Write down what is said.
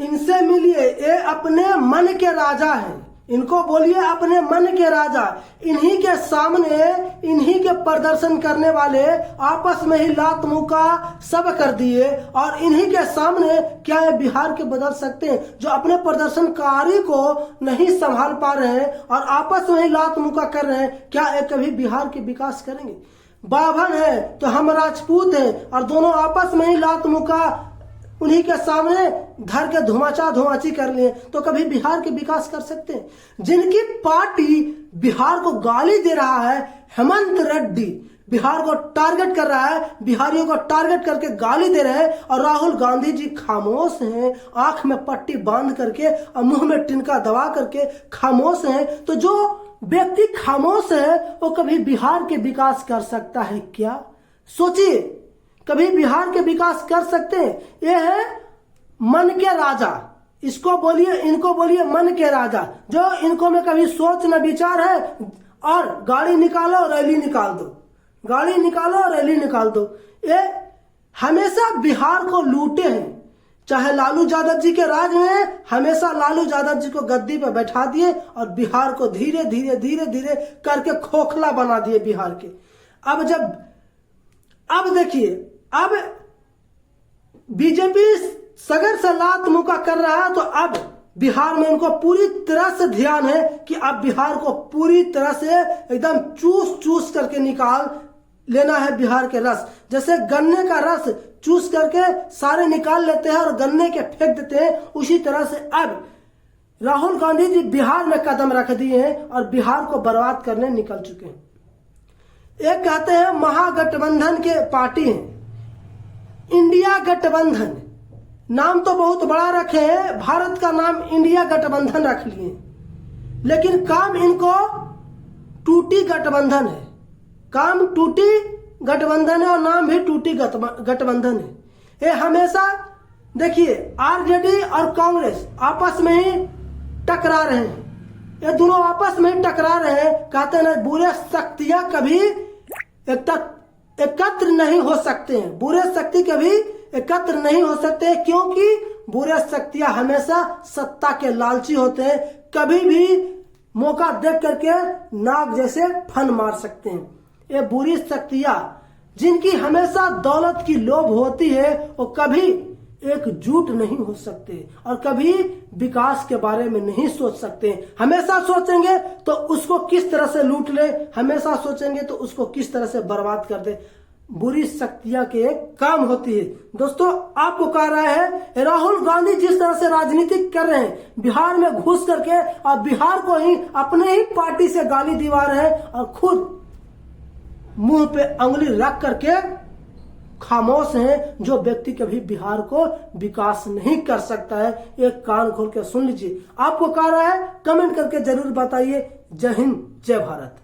इनसे मिलिए, ये अपने मन के राजा हैं। इनको बोलिए अपने मन के राजा। इन्हीं के सामने इन्हीं के प्रदर्शन करने वाले आपस में ही लात मुका सब कर दिए, और इन्हीं के सामने क्या ये बिहार के बदल सकते हैं? जो अपने प्रदर्शनकारी को नहीं संभाल पा रहे हैं और आपस में ही लात मुका कर रहे हैं, क्या ये कभी बिहार के विकास करेंगे? बाभन है तो हम राजपूत हैं, और दोनों आपस में ही लात मुका उन्हीं के सामने धर के धुमाची कर लिए, तो कभी बिहार के विकास कर सकते हैं? जिनकी पार्टी बिहार को गाली दे रहा है, हेमंत रेड्डी बिहार को टारगेट कर रहा है, बिहारियों को टारगेट करके गाली दे रहे हैं, और राहुल गांधी जी खामोश हैं, आंख में पट्टी बांध करके और मुंह में टिनका दबा करके खामोश हैं। तो जो व्यक्ति खामोश है वो कभी बिहार के विकास कर सकता है क्या? सोचिए, कभी बिहार के विकास कर सकते हैं? ये है मन के राजा। इसको बोलिए, इनको बोलिए मन के राजा, जो इनको में कभी सोच न विचार है, और गाड़ी निकालो रैली निकाल दो, गाड़ी निकालो रैली निकाल दो। ये हमेशा बिहार को लूटे हैं। चाहे लालू यादव जी के राज में हमेशा लालू यादव जी को गद्दी पे बैठा दिए और बिहार को धीरे धीरे करके खोखला बना दिए बिहार के। अब देखिए, अब बीजेपी सगर से लात मुका कर रहा है, तो अब बिहार में इनको पूरी तरह से ध्यान है कि अब बिहार को पूरी तरह से एकदम चूस करके निकाल लेना है बिहार के रस। जैसे गन्ने का रस चूस करके सारे निकाल लेते हैं और गन्ने के फेंक देते हैं, उसी तरह से अब राहुल गांधी जी बिहार में कदम रख दिए हैं और बिहार को बर्बाद करने निकल चुके हैं। एक कहते हैं महागठबंधन के पार्टी हैं, इंडिया गठबंधन। नाम तो बहुत बड़ा रखे हैं, भारत का नाम इंडिया गठबंधन रख लिए, लेकिन काम इनको टूटी गठबंधन है। काम टूटी गठबंधन है और नाम भी टूटी गठबंधन है। ये हमेशा देखिए, आरजेडी और कांग्रेस आपस में ही टकरा रहे हैं। ये दोनों आपस में ही टकरा रहे हैं। कहते हैं बुरे शक्तियां कभी एकत्र नहीं हो सकते हैं, बुरे शक्ति कभी एकत्र नहीं हो सकते, क्योंकि बुरे शक्तियां हमेशा सत्ता के लालची होते हैं, कभी भी मौका देख करके नाग जैसे फन मार सकते हैं। ये बुरी शक्तियां जिनकी हमेशा दौलत की लोभ होती है, वो कभी एकजुट नहीं हो सकते और कभी विकास के बारे में नहीं सोच सकते। हमेशा सोचेंगे तो उसको किस तरह से लूट ले, हमेशा सोचेंगे तो उसको किस तरह से बर्बाद कर दे। बुरी शक्तियां के काम होती है। दोस्तों, आपको कह रहा है राहुल गांधी जिस तरह से राजनीति कर रहे हैं, बिहार में घुस करके और बिहार को ही अपने ही पार्टी से गाली दिवा रहे हैं और खुद मुंह पे अंगुली रख करके खामोश हैं। जो व्यक्ति कभी बिहार को विकास नहीं कर सकता है, एक कान खोल के सुन लीजिए। आपको कह रहा है, कमेंट करके जरूर बताइए। जय हिंद, जय भारत।